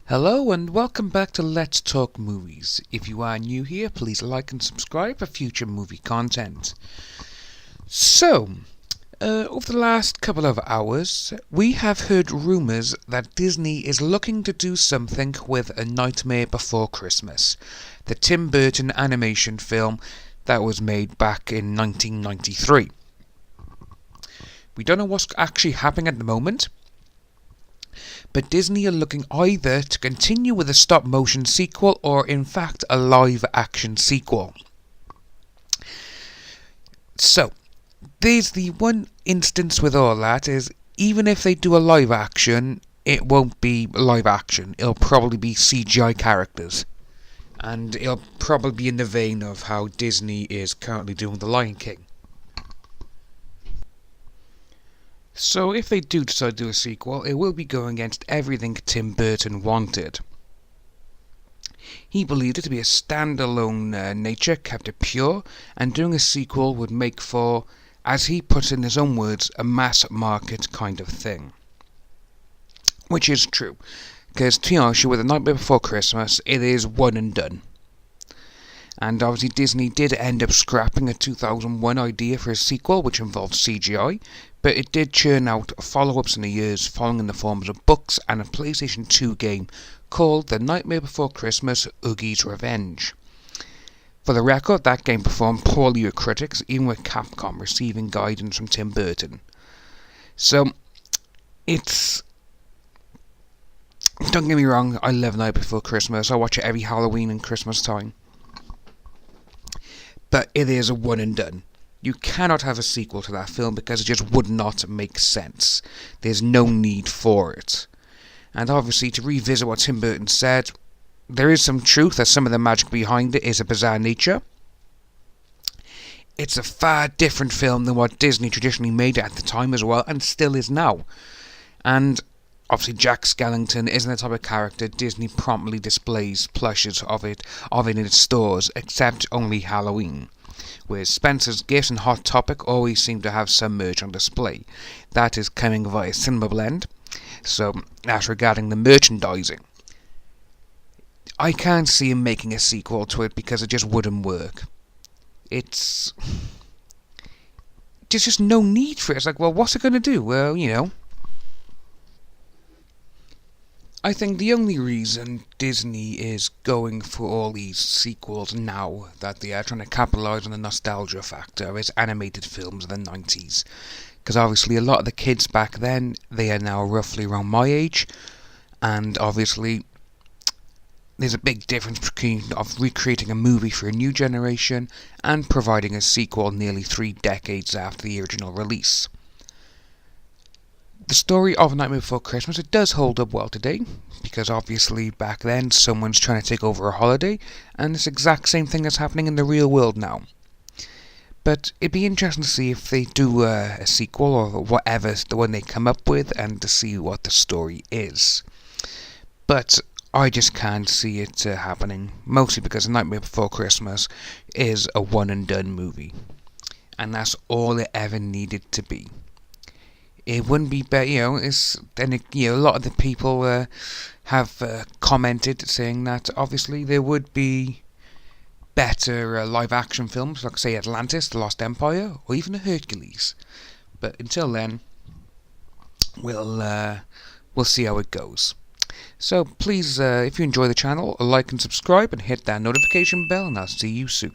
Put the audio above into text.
Hello and welcome back to Let's Talk Movies. If you are new here, please like and subscribe for future movie content. Over the last couple of hours, we have heard rumours that Disney is looking to do something with A Nightmare Before Christmas, the Tim Burton animation film that was made back in 1993. We don't know what's actually happening at the moment, but Disney are looking either to continue with a stop-motion sequel or in fact a live-action sequel. So, there's the one instance with all that is, even if they do a live-action, it won't be live-action. It'll probably be CGI characters. And it'll probably be in the vein of how Disney is currently doing The Lion King. So if they do decide to do a sequel, it will be going against everything Tim Burton wanted. He believed it to be a standalone nature, kept it pure, and doing a sequel would make for, as he puts in his own words, a mass market kind of thing. Which is true, because to be honest with The Nightmare Before Christmas, it is one and done. And obviously Disney did end up scrapping a 2001 idea for a sequel which involved CGI, but it did churn out follow-ups in the years following in the forms of books and a PlayStation 2 game called The Nightmare Before Christmas Oogie's Revenge. For the record, that game performed poorly with critics, even with Capcom receiving guidance from Tim Burton. So, don't get me wrong, I love Night Before Christmas. I watch it every Halloween and Christmas time. But it is a one and done. You cannot have a sequel to that film because it just would not make sense. There's no need for it. And obviously, to revisit what Tim Burton said, there is some truth that some of the magic behind it is a bizarre nature. It's a far different film than what Disney traditionally made at the time as well, and still is now. And obviously, Jack Skellington isn't the type of character Disney promptly displays plushes of it in its stores, except only Halloween, where Spencer's Gifts and Hot Topic always seem to have some merch on display. That is coming via Cinema Blend, so that's regarding the merchandising. I can't see him making a sequel to it because it just wouldn't work. There's just no need for it. It's like, well, what's it going to do? Well, I think the only reason Disney is going for all these sequels now, that they are trying to capitalise on the nostalgia factor, is animated films of the 90s. Because obviously a lot of the kids back then, they are now roughly around my age, and obviously there's a big difference between recreating a movie for a new generation and providing a sequel nearly 3 decades after the original release. The story of Nightmare Before Christmas, it does hold up well today, because obviously back then someone's trying to take over a holiday, and it's the exact same thing that's happening in the real world now. But it'd be interesting to see if they do a sequel or whatever the one they come up with, and to see what the story is. But I just can't see it happening, mostly because Nightmare Before Christmas is a one and done movie, and that's all it ever needed to be. It wouldn't be better, a lot of the people have commented saying that obviously there would be better live action films, like say Atlantis, The Lost Empire, or even Hercules. But until then, we'll see how it goes. So please, if you enjoy the channel, like and subscribe and hit that notification bell, and I'll see you soon.